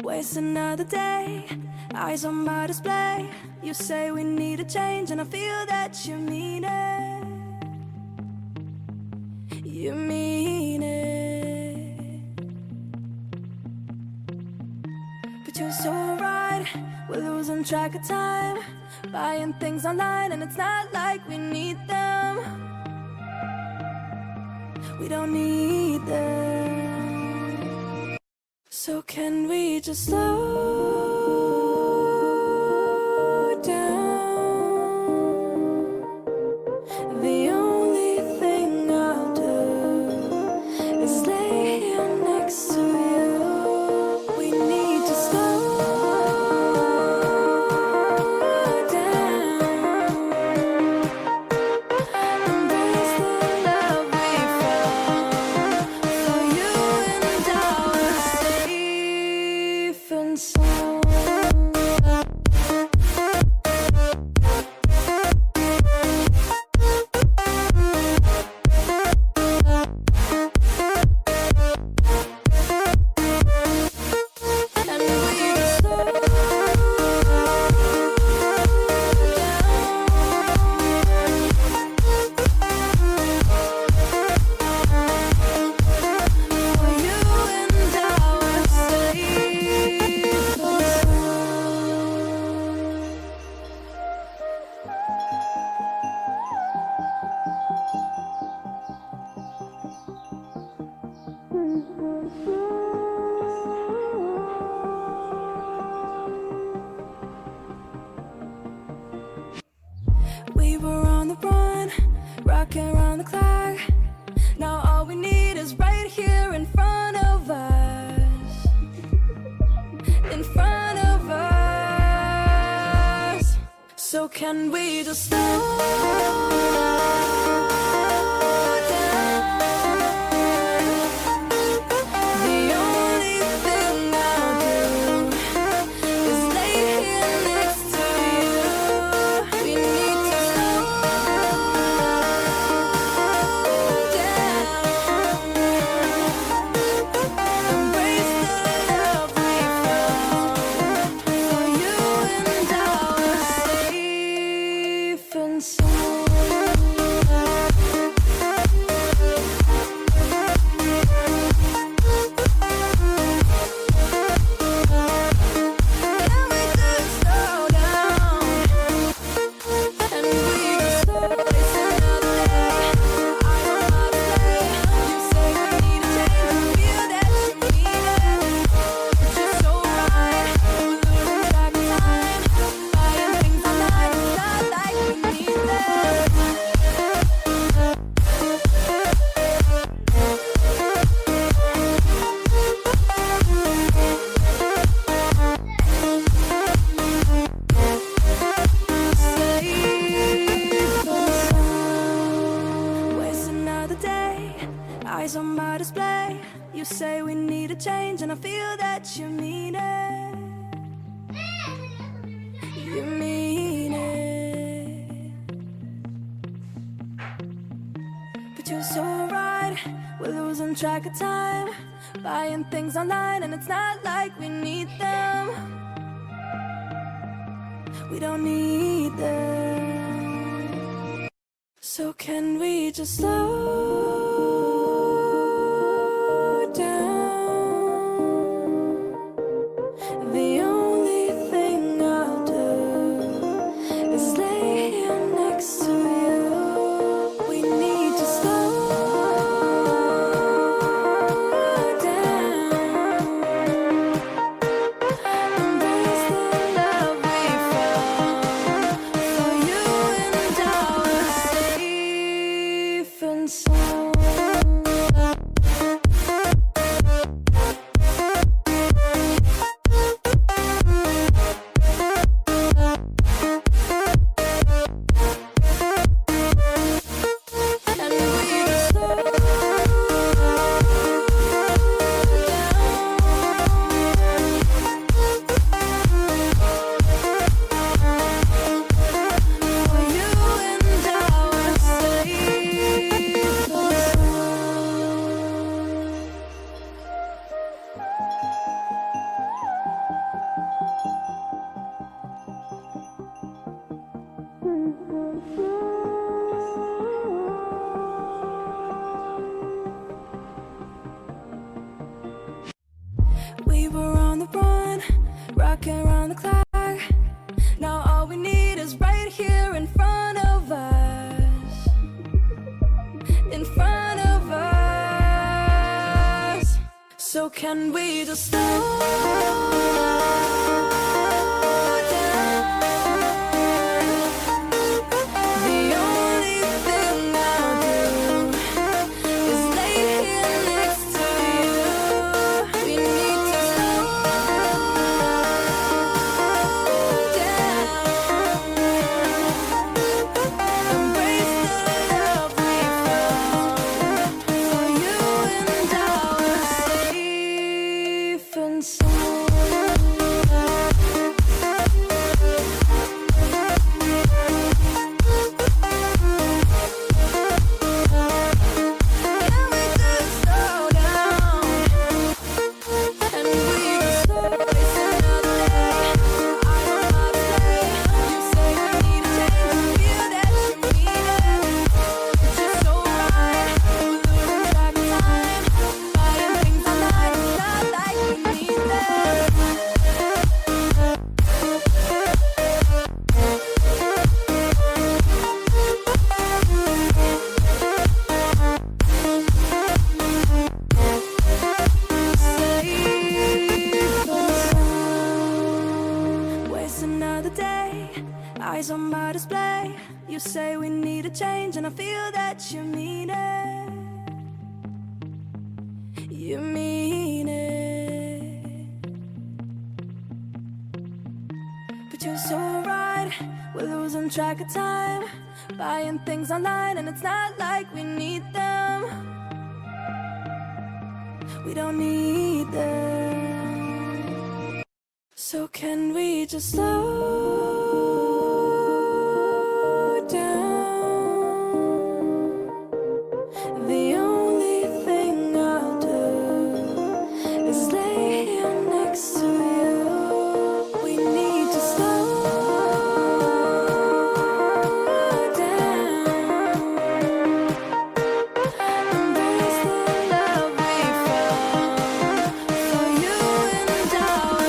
Waste another day, eyes on my display. You say we need a change, and I feel that you mean it. You mean it. But you're so right, we're losing track of time, buying things online, and it's not like we need them. We don't need them. So can we just slow down? The only thing I'll do is lay here next to you. We need to slow down. Embrace the love we found. For you and I were safe and sound. And we just slow down. For you and I were safe and we were on the run, rocking around the clock. Now all we need is right here in front of us. In front of us. So can we just slow down? The only thing I'll do is lay here next to you. We need to slow down. Embrace the love we found. For you and I were safe and sound. Can we just slow down? And we just slow waste another day. Eyes on my display. You say we need a change, and I feel that you mean it. But you're so right, we're losing track of time, buying things online, it's not like we need them. Waste another day, eyes on my display. You say we need a change, and I feel that you mean it. You mean it. But you're so right, we're losing track of time, buying things online, and it's not like we need them. We don't need them. So can we just slow down? The only thing I'll do is lay here next to you. We need to slow down. Embrace the love we found. For you and I were safe and sound. rocking around the clock. Now all we need is right here in front of us. In front of us. So can we just slow down? The only thing I'll do is lay here next to you. We need to slow down. Embrace the love we found. For you and I are safe and sound. Can we just slow down? And we just slow waste another day. I don't wanna stay. You say we need a change. Feel that you mean it. It's just so right. We're losing track of time. Buying things online. It's not like we need them. Waste another day, eyes on my display. You say we need a change, and I feel that you mean it. You mean it. But you're so right, we're losing track of time. Buying things online, and it's not like we need them. We don't need them. So can we just slow down? The only thing I'll do is lay here next to you. We need to slow down. Embrace the love we found. For you and I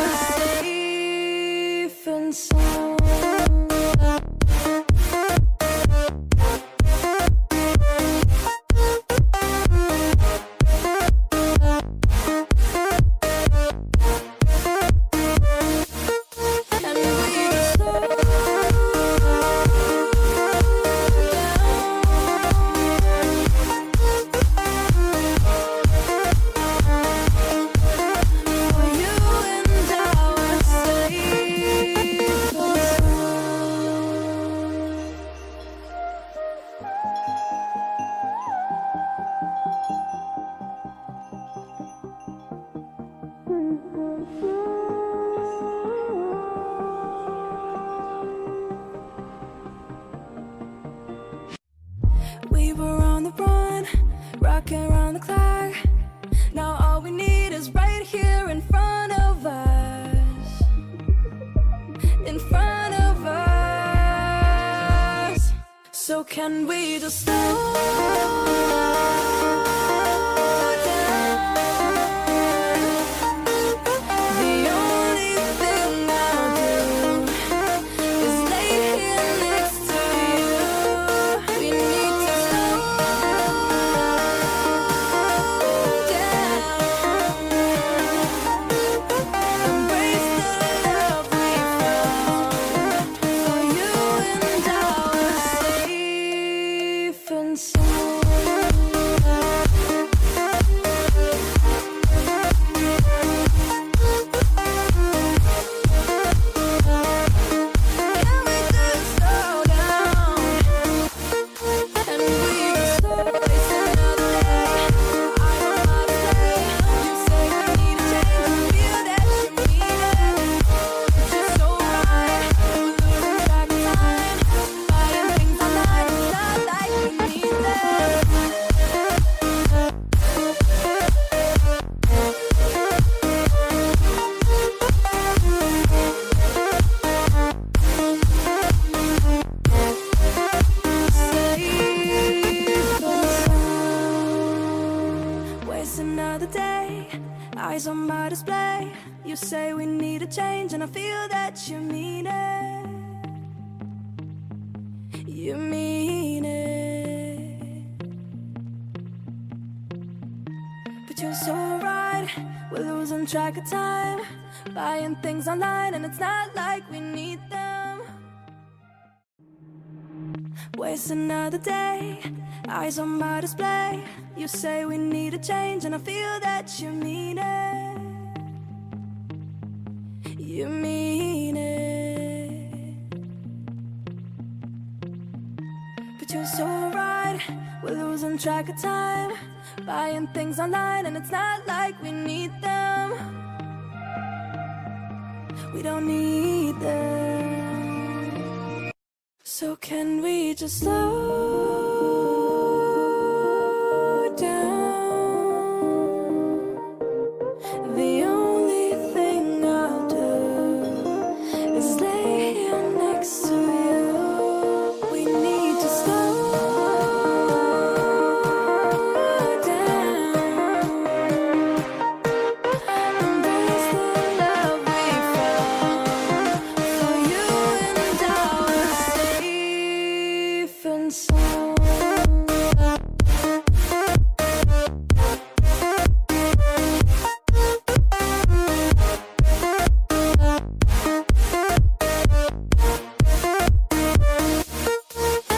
are safe and sound. And we just slow down. For you and I are safe and we were on the run, rocking around the clock. Now all we need is right here in front of us. In front of us. So can we just slow down? The only thing I'll do is lay here next to you. We need to slow down. Embrace the love we found. For you and I are safe and sound. my display. You say we need a change, and I feel that you mean it. You mean it. But you're so right, we're losing track of time, buying things online, and it's not like we need them. Waste another day, eyes on my display. You say we need a change, and I feel that you mean it. You mean it. But you're so right, we're losing track of time, buying things online, and it's not like we need them. We don't need them. So can we just slow down? The only thing I'll do is lay here next to you. We need to slow down. Embrace the love we found, for you and our safe and sound.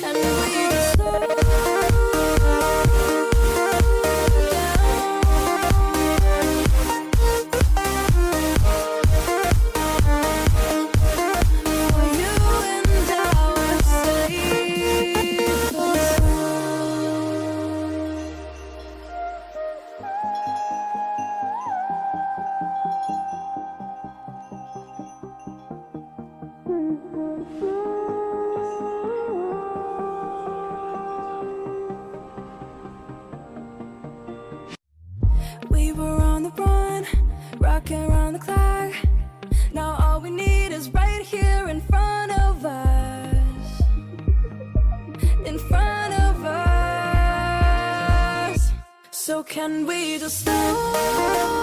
And we just slow down. For you and our safe and sound. We were on the run, rocking around the clock. Now all we need is right here in front of us. In front of us. So can we just slow